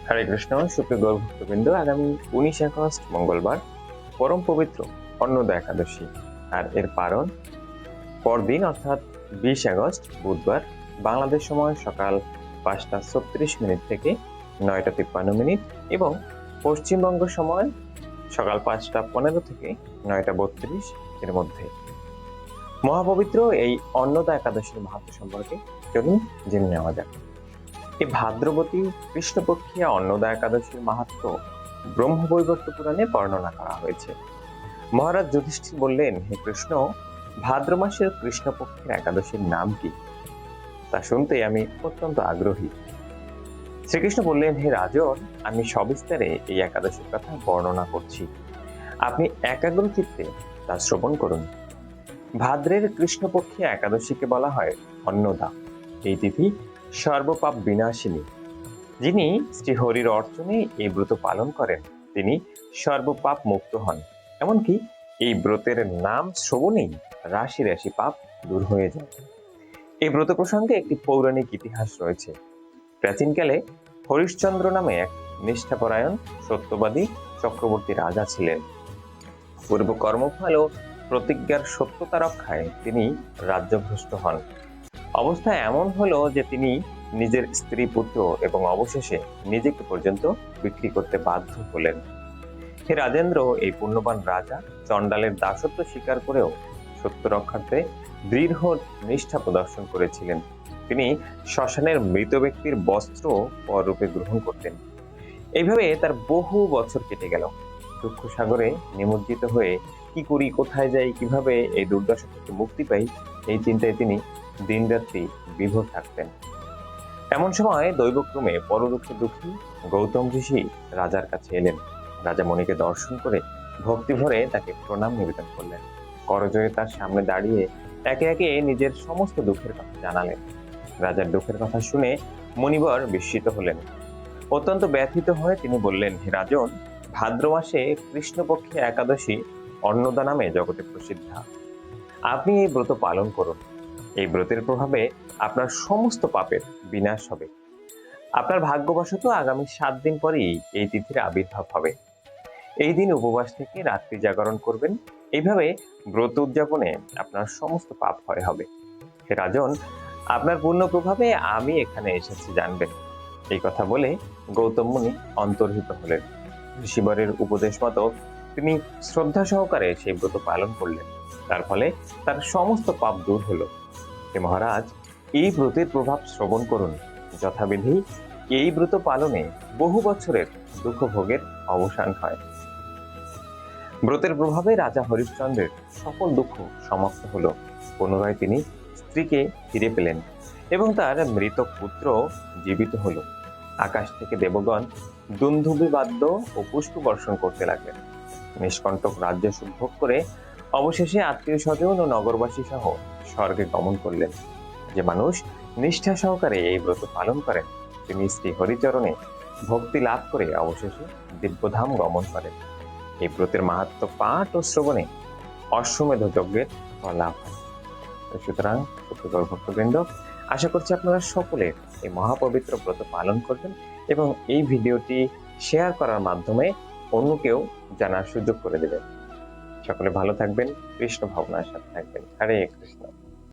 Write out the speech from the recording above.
হরে কৃষ্ণ। সুপ্রিয় ভক্তবৃন্দ, আগামী 19 আগস্ট মঙ্গলবার পরম পবিত্র অন্নদা একাদশী, আর এর পারণ পরদিন অর্থাৎ 20 আগস্ট বুধবার বাংলাদেশ সময় সকাল 5:36 থেকে 9:53 এবং পশ্চিমবঙ্গ সময় সকাল 5:15 থেকে 9:32 এর মধ্যে। মহাপবিত্র এই অন্নদা একাদশীর মাহাত্ম্য সম্পর্কে চলুন জেনে নেওয়া যাক। এই ভাদ্রবতী কৃষ্ণপক্ষিয়া অন্নদা একাদশীর মাহাত্ম্য ব্রহ্মবৈবর্ত পুরাণে বর্ণনা করা হয়েছে। মহারাজ যুধিষ্ঠির বললেন, হে কৃষ্ণ, ভাদ্র মাসের কৃষ্ণপক্ষের একাদশীর নাম কি? তা শুনতে আমি অত্যন্ত আগ্রহী। শ্রীকৃষ্ণ বললেন, হে রাজন, আমি সবিস্তারে এই একাদশীর কথা বর্ণনা করছি, আপনি একাগ্র চিত্তে তা শ্রবণ করুন। ভাদ্রের কৃষ্ণপক্ষিয়া একাদশীকে বলা হয় অন্নদা। এই তিথি সর্বপাপ বিনাশিনী। যিনি শ্রীহরির অর্চনে এই ব্রত পালন করেন তিনি সর্বপাপ মুক্ত হন। এমনকি এই ব্রতের নাম শ্রবণেই রাশি রাশি পাপ দূর হয়ে যায়। এই ব্রত প্রসঙ্গে একটি পৌরাণিক ইতিহাস রয়েছে। প্রাচীনকালে হরিশ্চন্দ্র নামে এক নিষ্ঠাপরায়ণ সত্যবাদী চক্রবর্তী রাজা ছিলেন। পূর্ব কর্মফল ও প্রতিজ্ঞার সত্যতা রক্ষায় তিনি রাজ্যভ্রষ্ট হন। অবস্থা এমন হলো যে তিনি নিজের স্ত্রী, পুত্র এবং অবশেষে নিজেকে পর্যন্ত বিক্রি করতে বাধ্য হলেন। হে রাজেন্দ্র, এই পুণ্যবান রাজা চণ্ডালের দাসত্ব স্বীকার করেও সত্য রক্ষার্থে দৃঢ় নিষ্ঠা প্রদর্শন করেছিলেন। তিনি শ্মশানের মৃত ব্যক্তির বস্ত্র পররূপে গ্রহণ করতেন। এইভাবে তার বহু বছর কেটে গেল। দুঃখ সাগরে নিমজ্জিত হয়ে কি করি, কোথায় যাই, কিভাবে এই দুর্দশা থেকে মুক্তি পাই, এই চিন্তায় তিনি দিনরাত্রি বিভোর থাকতেন। এমন সময় দৈবক্রমে পরদুঃখে দুঃখী গৌতম ঋষি রাজার কাছে এলেন। রাজা মণিকে দর্শন করে ভক্তি ভরে তাকে প্রণাম নিবেদন করলেন। করজোড়ে তার সামনে দাঁড়িয়ে একে একে নিজের সমস্ত দুঃখের কথা জানালেন। রাজার দুঃখের কথা শুনে মণিবর বিস্মিত হলেন। অত্যন্ত ব্যথিত হয়ে তিনি বললেন, হে রাজন, ভাদ্র মাসে কৃষ্ণপক্ষে একাদশী অন্নদা নামে জগতে প্রসিদ্ধা। আপনি এই ব্রত পালন করুন। এই ব্রতের প্রভাবে আপনার সমস্ত পাপের বিনাশ হবে। আপনার ভাগ্যবশত আগামী 7 দিন পরেই এই তিথির আবির্ভাব হবে। এই দিন উপবাস থেকে রাত্রি জাগরণ করবেন। এইভাবে ব্রত উদযাপনে আপনার সমস্ত পাপ ক্ষয় হবে। হে রাজন, আপনার পূর্ণ প্রভাবে আমি এখানে এসেছি জানবেন। এই কথা বলে গৌতম মুনি অন্তর্হিত হলেন। ঋষিবরের উপদেশ মতো তিনি শ্রদ্ধা সহকারে সেই ব্রত পালন করলেন। তার ফলে তার সমস্ত পাপ দূর হলো। হে মহারাজ, এই ব্রতের প্রভাব শ্রবণ করুন। যথাবিধি এই ব্রত পালনে বহু বছরের দুঃখ ভোগের অবসান হয়। ব্রতের প্রভাবে রাজা হরিশ্চন্দ্রের সকল দুঃখ সমাপ্ত হলো। পুনরায় তিনি স্ত্রীকে ফিরে পেলেন এবং তার মৃত পুত্র জীবিত হলো। আকাশ থেকে দেবগণ দুন্ধুবি বাদ্য ও পুষ্প বর্ষণ করতে লাগলেন। নিষ্কণ্টক রাজ্য সুভোগ করে অবশেষে আত্মীয় স্বজন ও নগরবাসী সহ স্বর্গে গমন করলেন। যে মানুষ নিষ্ঠা সহকারে এই ব্রত পালন করেন তিনি শ্রী হরিচরণে ভক্তি লাভ করে অবশেষে দিব্যধাম গমন করেন। এই ব্রতের মাহাত্ম্য পাঠ ও শ্রবণে অশ্বমেধ যজ্ঞের ফল লাভ হয়। সুতরাং ভক্তবৃন্দ, আশা করছি আপনারা সকলে এই মহাপবিত্র ব্রত পালন করবেন এবং এই ভিডিওটি শেয়ার করার মাধ্যমে অন্যকেও জানার সুযোগ করে দেবেন। সকলে ভালো থাকবেন, কৃষ্ণ ভাবনার সাথে থাকবেন। হরে কৃষ্ণ।